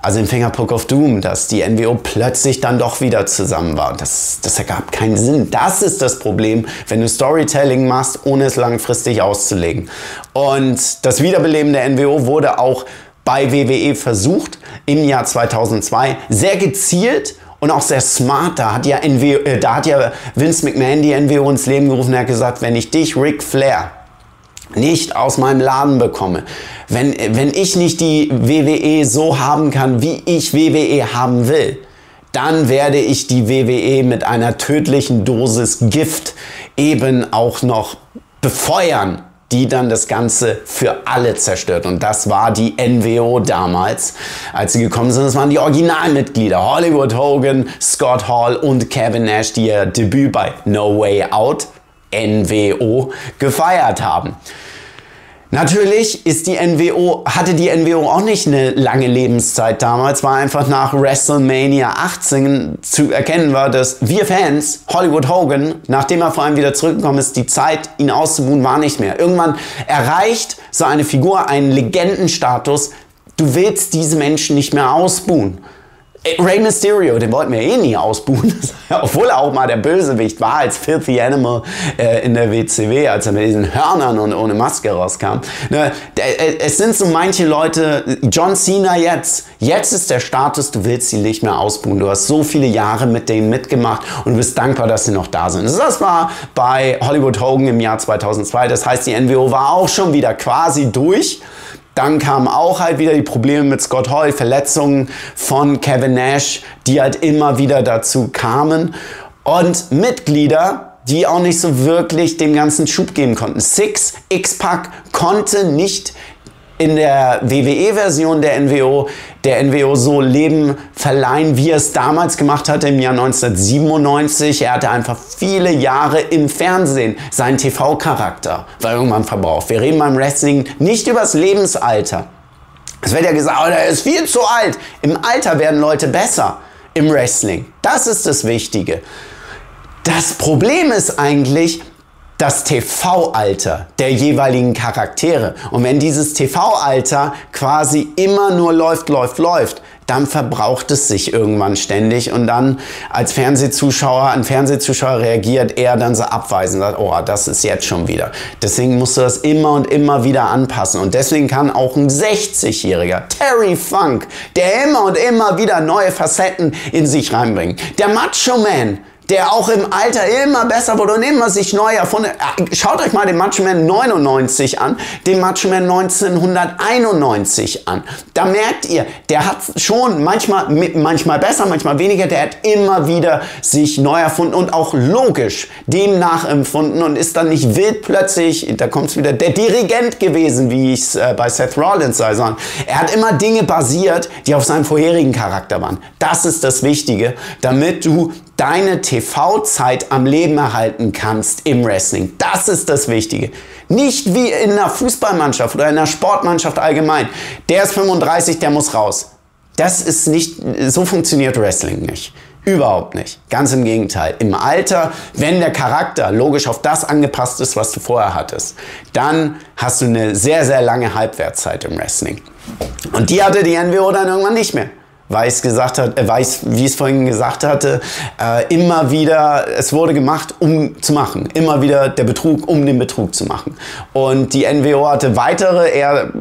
Speaker 2: Also im Fingerpoke of Doom, dass die NWO plötzlich dann doch wieder zusammen war. Das ergab keinen Sinn. Das ist das Problem, wenn du Storytelling machst, ohne es langfristig auszulegen. Und das Wiederbeleben der NWO wurde auch bei WWE versucht im Jahr 2002. Sehr gezielt und auch sehr smart. Da hat ja Vince McMahon die NWO ins Leben gerufen. Er hat gesagt, wenn ich dich, Ric Flair, nicht aus meinem Laden bekomme, wenn ich nicht die WWE so haben kann, wie ich WWE haben will, dann werde ich die WWE mit einer tödlichen Dosis Gift eben auch noch befeuern, die dann das Ganze für alle zerstört. Und das war die NWO damals, als sie gekommen sind. Das waren die Originalmitglieder, Hollywood Hogan, Scott Hall und Kevin Nash, die ihr Debüt bei No Way Out, NWO, gefeiert haben. Natürlich hatte die NWO auch nicht eine lange Lebenszeit damals, war einfach nach WrestleMania 18 zu erkennen war, dass wir Fans, Hollywood Hogan, nachdem er vor allem wieder zurückgekommen ist, die Zeit, ihn auszubuhen, war nicht mehr. Irgendwann erreicht so eine Figur einen Legendenstatus, du willst diese Menschen nicht mehr ausbuhen. Rey Mysterio, den wollten wir eh nie ausbuhen, obwohl er auch mal der Bösewicht war als Filthy Animal in der WCW, als er mit diesen Hörnern und ohne Maske rauskam. Es sind so manche Leute, John Cena jetzt ist der Status, du willst sie nicht mehr ausbuhen. Du hast so viele Jahre mit denen mitgemacht und du bist dankbar, dass sie noch da sind. Das war bei Hollywood Hogan im Jahr 2002, das heißt, die NWO war auch schon wieder quasi durch. Dann kamen auch halt wieder die Probleme mit Scott Hall, Verletzungen von Kevin Nash, die halt immer wieder dazu kamen. Und Mitglieder, die auch nicht so wirklich dem ganzen Schub geben konnten. Syxx, X-Pac konnte nicht in der WWE-Version der NWO so Leben verleihen, wie er es damals gemacht hatte im Jahr 1997. Er hatte einfach viele Jahre im Fernsehen seinen TV-Charakter, war irgendwann verbraucht. Wir reden beim Wrestling nicht über das Lebensalter. Es wird ja gesagt, oh, der ist viel zu alt. Im Alter werden Leute besser im Wrestling. Das ist das Wichtige. Das Problem ist eigentlich das TV-Alter der jeweiligen Charaktere. Und wenn dieses TV-Alter quasi immer nur läuft, dann verbraucht es sich irgendwann ständig und dann ein Fernsehzuschauer reagiert eher dann so abweisend, sagt, oh, das ist jetzt schon wieder. Deswegen musst du das immer und immer wieder anpassen und deswegen kann auch ein 60-jähriger Terry Funk, der immer und immer wieder neue Facetten in sich reinbringt, der Macho Man, der auch im Alter immer besser wurde und immer sich neu erfunden. Schaut euch mal den Macho Man 99 an, den Macho Man 1991 an. Da merkt ihr, der hat schon manchmal besser, manchmal weniger, der hat immer wieder sich neu erfunden und auch logisch dem nachempfunden und ist dann nicht wild plötzlich, da kommt es wieder, der Dirigent gewesen, wie ich es bei Seth Rollins sage, sondern er hat immer Dinge basiert, die auf seinem vorherigen Charakter waren. Das ist das Wichtige, damit du deine TV-Zeit am Leben erhalten kannst im Wrestling. Das ist das Wichtige. Nicht wie in einer Fußballmannschaft oder in einer Sportmannschaft allgemein. Der ist 35, der muss raus. Das ist nicht, so funktioniert Wrestling nicht. Überhaupt nicht. Ganz im Gegenteil. Im Alter, wenn der Charakter logisch auf das angepasst ist, was du vorher hattest, dann hast du eine sehr, sehr lange Halbwertszeit im Wrestling. Und die hatte die NWO dann irgendwann nicht mehr. Weil es gesagt hat, wie ich es vorhin gesagt hatte, immer wieder, es wurde gemacht, um zu machen. Immer wieder der Betrug, um den Betrug zu machen. Und die NWO hatte weitere, eher,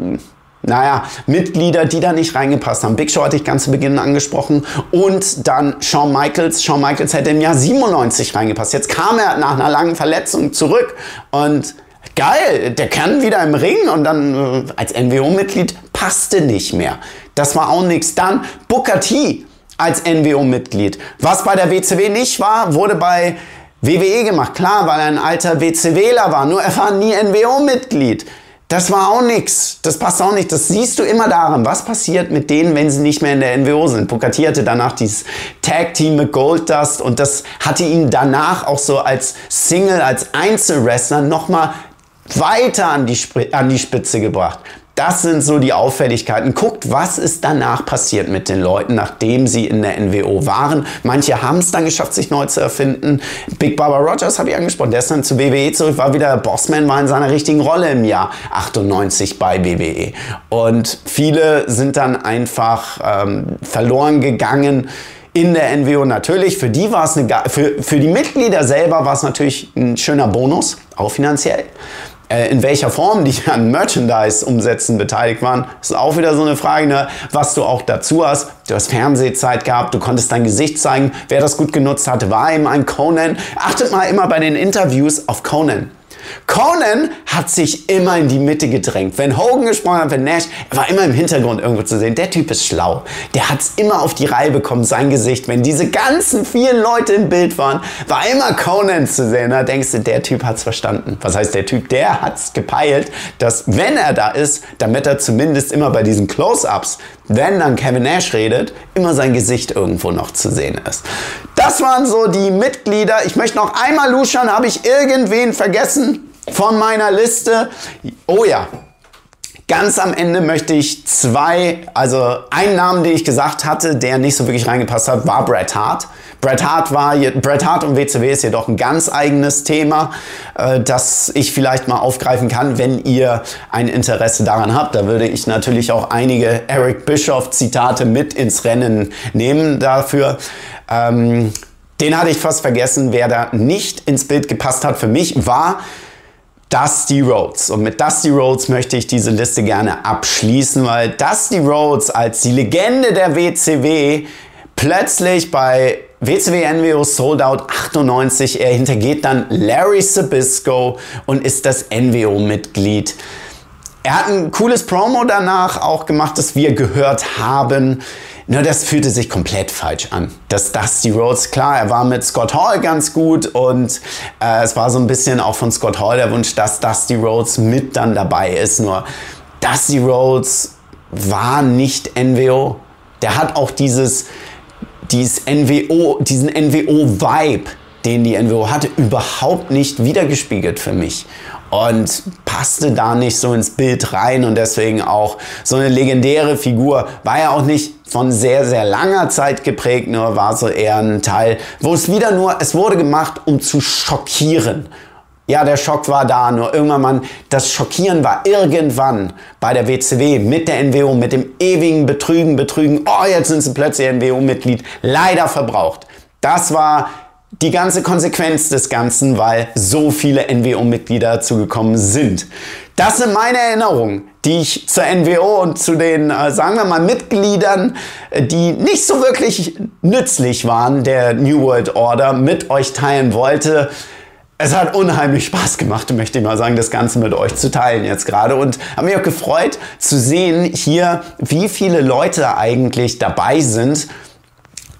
Speaker 2: Mitglieder, die da nicht reingepasst haben. Big Show hatte ich ganz zu Beginn angesprochen. Und dann Shawn Michaels. Shawn Michaels hätte im Jahr 97 reingepasst. Jetzt kam er nach einer langen Verletzung zurück und geil, der kann wieder im Ring und dann als NWO-Mitglied passte nicht mehr. Das war auch nichts. Dann Booker T als NWO-Mitglied. Was bei der WCW nicht war, wurde bei WWE gemacht. Klar, weil er ein alter WCWler war. Nur er war nie NWO-Mitglied. Das war auch nichts. Das passt auch nicht. Das siehst du immer daran. Was passiert mit denen, wenn sie nicht mehr in der NWO sind? Booker T hatte danach dieses Tag-Team mit Goldust und das hatte ihn danach auch so als Single, als Einzelwrestler nochmal weiter an die Spitze gebracht. Das sind so die Auffälligkeiten. Guckt, was ist danach passiert mit den Leuten, nachdem sie in der NWO waren. Manche haben es dann geschafft, sich neu zu erfinden. Big Baba Rogers habe ich angesprochen. Der ist dann zu WWE zurück, war wieder Bossman, war in seiner richtigen Rolle im Jahr 98 bei WWE. Und viele sind dann einfach verloren gegangen in der NWO. Natürlich, für die war es für die Mitglieder selber war es natürlich ein schöner Bonus, auch finanziell. In welcher Form die an Merchandise-Umsätzen beteiligt waren, ist auch wieder so eine Frage, ne? Was du auch dazu hast. Du hast Fernsehzeit gehabt, du konntest dein Gesicht zeigen. Wer das gut genutzt hatte, war eben ein Conan. Achtet mal immer bei den Interviews auf Conan. Conan hat sich immer in die Mitte gedrängt. Wenn Hogan gesprochen hat, wenn Nash, er war immer im Hintergrund irgendwo zu sehen. Der Typ ist schlau. Der hat es immer auf die Reihe bekommen, sein Gesicht. Wenn diese ganzen vielen Leute im Bild waren, war immer Conan zu sehen. Da denkst du, der Typ hat's verstanden. Was heißt der Typ? Der hat's gepeilt, dass wenn er da ist, damit er zumindest immer bei diesen Close-Ups, wenn dann Kevin Nash redet, immer sein Gesicht irgendwo noch zu sehen ist. Das waren so die Mitglieder. Ich möchte noch einmal luschern. Habe ich irgendwen vergessen von meiner Liste? Oh ja. Ganz am Ende möchte ich einen Namen, den ich gesagt hatte, der nicht so wirklich reingepasst hat, war Bret Hart. Bret Hart und WCW ist jedoch ein ganz eigenes Thema, das ich vielleicht mal aufgreifen kann, wenn ihr ein Interesse daran habt. Da würde ich natürlich auch einige Eric Bischoff Zitate mit ins Rennen nehmen dafür. Den hatte ich fast vergessen. Wer da nicht ins Bild gepasst hat für mich, war Dusty Rhodes. Und mit Dusty Rhodes möchte ich diese Liste gerne abschließen, weil Dusty Rhodes als die Legende der WCW plötzlich bei WCW NWO Sold Out 98, er hintergeht dann Larry Zbyszko und ist das NWO-Mitglied. Er hat ein cooles Promo danach auch gemacht, das wir gehört haben. Nur das fühlte sich komplett falsch an. Das Dusty Rhodes, klar, er war mit Scott Hall ganz gut und es war so ein bisschen auch von Scott Hall der Wunsch, dass Dusty Rhodes mit dann dabei ist. Nur Dusty Rhodes war nicht NWO. Der hat auch diesen NWO-Vibe, den die NWO hatte, überhaupt nicht wiedergespiegelt für mich. Und passte da nicht so ins Bild rein und deswegen auch so eine legendäre Figur. War ja auch nicht von sehr, sehr langer Zeit geprägt, nur war so eher ein Teil, wo es wurde gemacht, um zu schockieren. Ja, der Schock war da, nur irgendwann das Schockieren war irgendwann bei der WCW mit der NWO, mit dem ewigen Betrügen. Oh, jetzt sind sie plötzlich NWO-Mitglied. Leider verbraucht. Das war die ganze Konsequenz des Ganzen, weil so viele NWO-Mitglieder dazugekommen sind. Das sind meine Erinnerungen, die ich zur NWO und zu den, sagen wir mal, Mitgliedern, die nicht so wirklich nützlich waren, der New World Order, mit euch teilen wollte. Es hat unheimlich Spaß gemacht, möchte ich mal sagen, das Ganze mit euch zu teilen jetzt gerade. Und habe mich auch gefreut zu sehen hier, wie viele Leute eigentlich dabei sind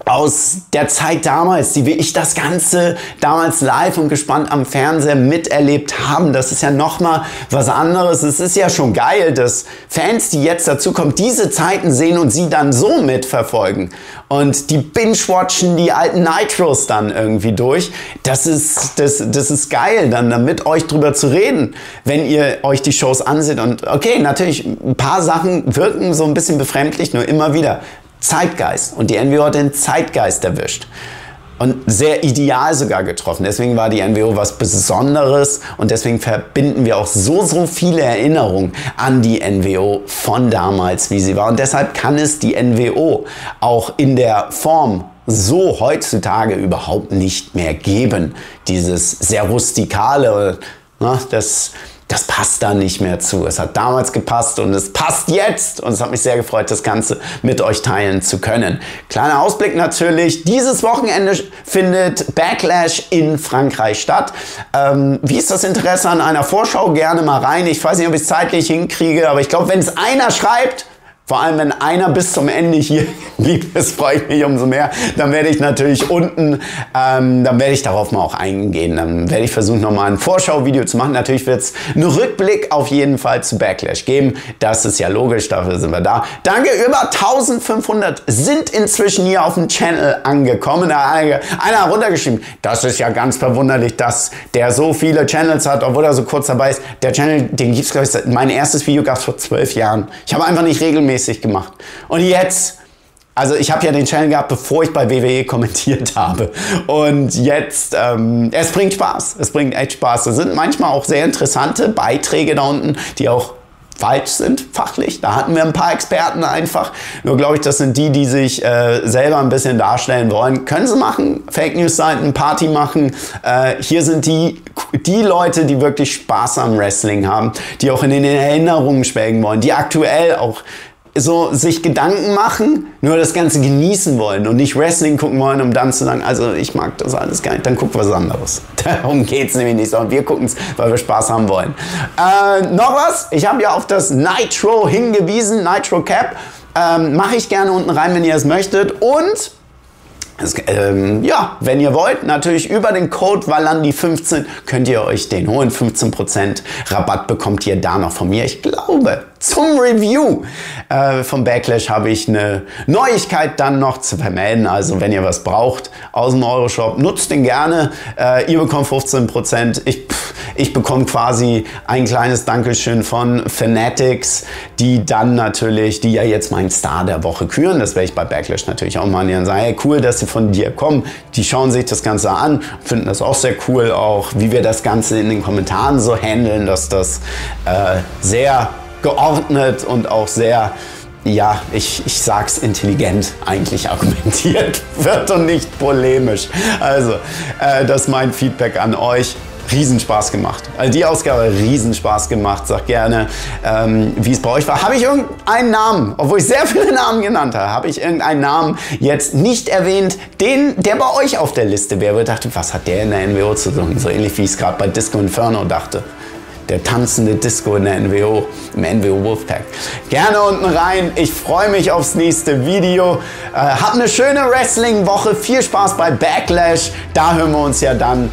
Speaker 2: aus der Zeit damals, die wie ich das Ganze damals live und gespannt am Fernseher miterlebt haben. Das ist ja nochmal was anderes. Es ist ja schon geil, dass Fans, die jetzt dazukommen, diese Zeiten sehen und sie dann so mitverfolgen. Und die binge-watchen die alten Nitros dann irgendwie durch. Das ist geil, dann mit euch drüber zu reden, wenn ihr euch die Shows anseht. Und okay, natürlich, ein paar Sachen wirken so ein bisschen befremdlich, nur immer wieder. Zeitgeist. Und die NWO hat den Zeitgeist erwischt. Und sehr ideal sogar getroffen. Deswegen war die NWO was Besonderes und deswegen verbinden wir auch so viele Erinnerungen an die NWO von damals, wie sie war. Und deshalb kann es die NWO auch in der Form so heutzutage überhaupt nicht mehr geben. Dieses sehr rustikale, das passt da nicht mehr zu. Es hat damals gepasst und es passt jetzt. Und es hat mich sehr gefreut, das Ganze mit euch teilen zu können. Kleiner Ausblick natürlich. Dieses Wochenende findet Backlash in Frankreich statt. Wie ist das Interesse an einer Vorschau? Gerne mal rein. Ich weiß nicht, ob ich es zeitlich hinkriege, aber ich glaube, wenn es einer schreibt, vor allem, wenn einer bis zum Ende hier liegt, das freue ich mich umso mehr. Dann werde ich natürlich unten, dann werde ich darauf mal auch eingehen. Dann werde ich versuchen, nochmal ein Vorschauvideo zu machen. Natürlich wird es einen Rückblick auf jeden Fall zu Backlash geben. Das ist ja logisch, dafür sind wir da. Danke, über 1500 sind inzwischen hier auf dem Channel angekommen. Da hat einer runtergeschrieben, das ist ja ganz verwunderlich, dass der so viele Channels hat, obwohl er so kurz dabei ist. Der Channel, den gibt es, glaube ich, mein erstes Video gab es vor 12 Jahren. Ich habe einfach nicht regelmäßig gemacht. Und jetzt, also ich habe ja den Channel gehabt, bevor ich bei WWE kommentiert habe. Und jetzt, es bringt Spaß. Es bringt echt Spaß. Es sind manchmal auch sehr interessante Beiträge da unten, die auch falsch sind, fachlich. Da hatten wir ein paar Experten einfach. Nur glaube ich, das sind die sich selber ein bisschen darstellen wollen. Können sie machen. Fake News Seiten, Party machen. Hier sind die Leute, die wirklich Spaß am Wrestling haben, die auch in den Erinnerungen schwelgen wollen, die aktuell auch so sich Gedanken machen, nur das Ganze genießen wollen und nicht Wrestling gucken wollen, um dann zu sagen, also ich mag das alles gar nicht, dann guck was anderes. Darum geht es nämlich nicht, sondern wir gucken es, weil wir Spaß haben wollen. Noch was? Ich habe ja auf das Nitro hingewiesen, Nitro Cap. Mache ich gerne unten rein, wenn ihr es möchtet. Und ja, wenn ihr wollt, natürlich über den Code Valandi15 könnt ihr euch den holen. 15% Rabatt bekommt ihr da noch von mir. Ich glaube, zum Review vom Backlash habe ich eine Neuigkeit dann noch zu vermelden. Also wenn ihr was braucht aus dem Euroshop, nutzt den gerne. Ihr bekommt 15%. Ich bekomme quasi ein kleines Dankeschön von Fanatics, die dann natürlich, die ja jetzt meinen Star der Woche küren. Das werde ich bei Backlash natürlich auch mal sagen. Hey, cool, dass sie von dir kommen. Die schauen sich das Ganze an, finden das auch sehr cool, auch wie wir das Ganze in den Kommentaren so handeln, dass das sehr geordnet und auch sehr, ja, ich sag's intelligent eigentlich argumentiert wird und nicht polemisch. Also, das ist mein Feedback an euch. Riesenspaß gemacht. Also die Ausgabe Riesenspaß gemacht. Sagt gerne, wie es bei euch war. Habe ich irgendeinen Namen, obwohl ich sehr viele Namen genannt habe, habe ich irgendeinen Namen jetzt nicht erwähnt, der bei euch auf der Liste wäre. Ich dachte, was hat der in der NWO zu tun? So ähnlich wie ich es gerade bei Disco Inferno dachte. Der tanzende Disco in der NWO, im NWO Wolfpack. Gerne unten rein. Ich freue mich aufs nächste Video. Habt eine schöne Wrestling-Woche. Viel Spaß bei Backlash. Da hören wir uns ja dann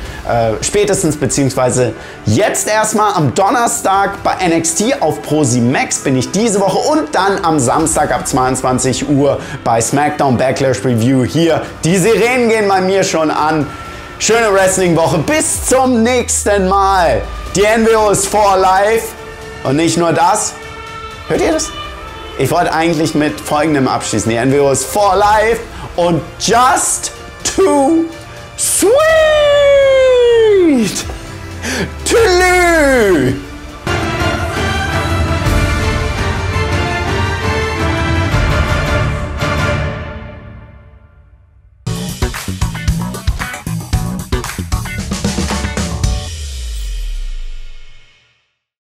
Speaker 2: spätestens, beziehungsweise jetzt erstmal am Donnerstag bei NXT auf Pro7 Max bin ich diese Woche und dann am Samstag ab 22 Uhr bei SmackDown Backlash Review hier. Die Sirenen gehen bei mir schon an. Schöne Wrestling-Woche. Bis zum nächsten Mal. Die NWO ist for life. Und nicht nur das. Hört ihr das? Ich wollte eigentlich mit folgendem abschließen. Die NWO ist for life und just too sweet.